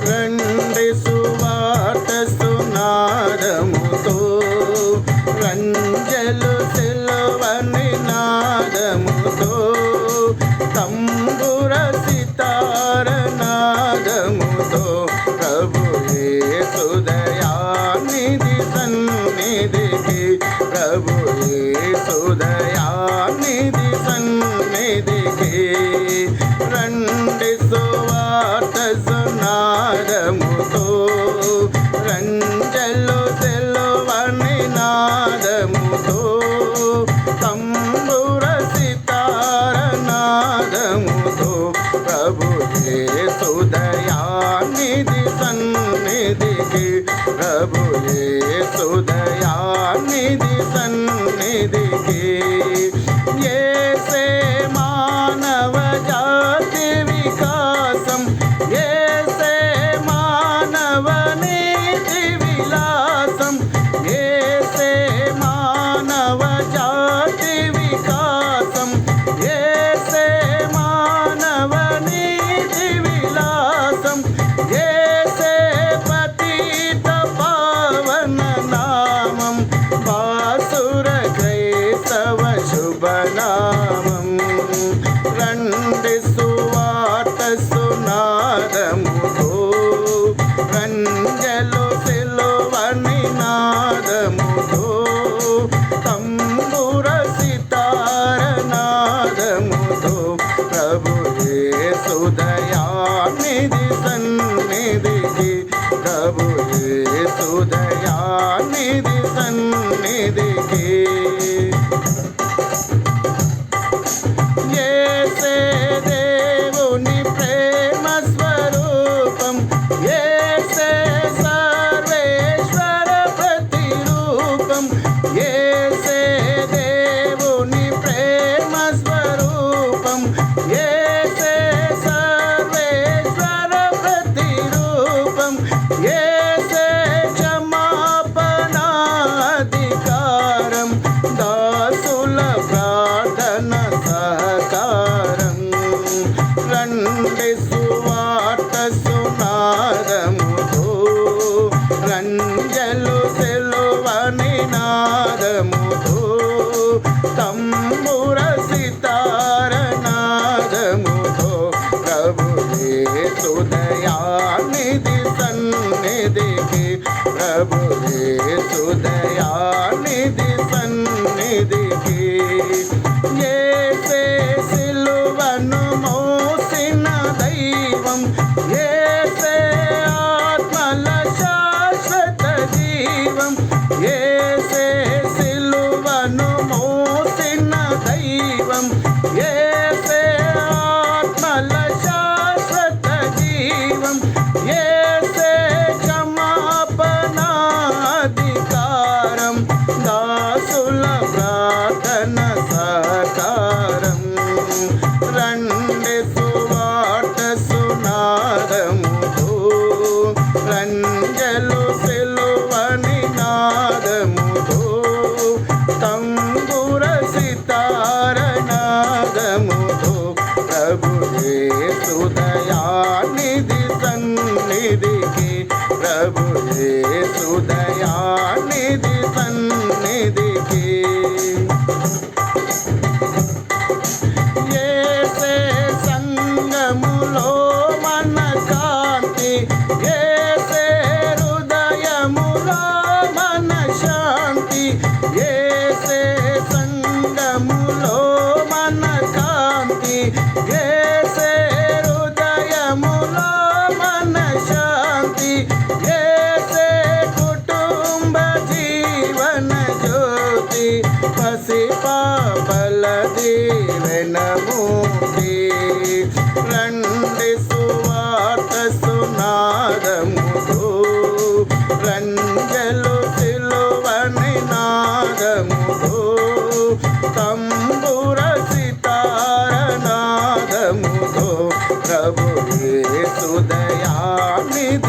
రండి సువార్త సునాదముతో, రంజలు సిలువ నినాదముతో, తంబుర సితార నాదముతో, ప్రభు యేసు దయానిధి సన్నిధికి, ప్రభు యేసు దయానిధి సన్నిధికి. రండి సువార్త సునాదముతో, రంజలు సిలువ నినాదముతో, తంబుర సితార నాదముతో, ప్రభు యేసు దయానిధి సన్నిధికి, ప్రభు యేసు దయానిధి సన్నిధికి. యేసే మానవ జాతి వికాసం, యేసే మానవ నీతి విలాసం, యేసే మానవ జాతి వికాసం, యేసే మానవ నీతి విలాసం, యేసే పతిత పావన నామం, బాసుర క్రైస్తవ శుభనామం. రండి సువార్త సునాదముతో, రంజలు సిలువ నినాదముతో, తంబుర సితార నాదముతో, ప్రభు యేసు దయానిధి సన్నిధికి, ప్రభు యేసు దయానిధి సన్నిధికి. యేసే దేవుని ప్రేమ స్వరూపం, యేసే సర్వేశ్వర ప్రతిరూపం, యేసే దేవుని ప్రేమ స్వరూపం, యేసే సర్వేశ్వర ప్రతిరూపం, యేసే క్షమాపణాధికారం, దాసుల ప్రార్థన సహకారం. రండి సువార్త సునాదముతో, రంజలు సిలువ నినాదముతో, తంబుర సితార నాదముతో, ప్రభు యేసు దయానిధి సన్నిధికి, ప్రభు యేసు దయానిధి సన్నిధికి. యేసే సిలువను మోసిన దైవం, యేసే ఆత్మల శాశ్వత జీవం, యేసే సిలువను మోసిన దైవం, యేసే ఆత్మల శాశ్వత జీవం, యేసే క్షమాపణాధికారం, దాసుల ప్రార్థన సహకారం. రండి సువార్త సునాదముతో, రంజలు సిలువ నినాదముతో, తంబుర సితార నాదముతో, ప్రభు యేసు దయానిధి సన్నిధికి, ప్రభు యేసు దయానిధి సన్నిధికి. యేసే సంగములో మన కాంతి, యేసే హృదయములో మన శాంతి, యేసే సంగములో మన కాంతి, యేసే హృదయములో మన శాంతి, యేసే కుటుంబ జీవన జ్యోతి, పసిపాపల దీవెనమూర్తి. రండి సువార్త సునాదముతో, రంజలు సిలువ నినాదముతో, తంబుర సితార నాదముతో, ప్రభు యేసు దయానిధి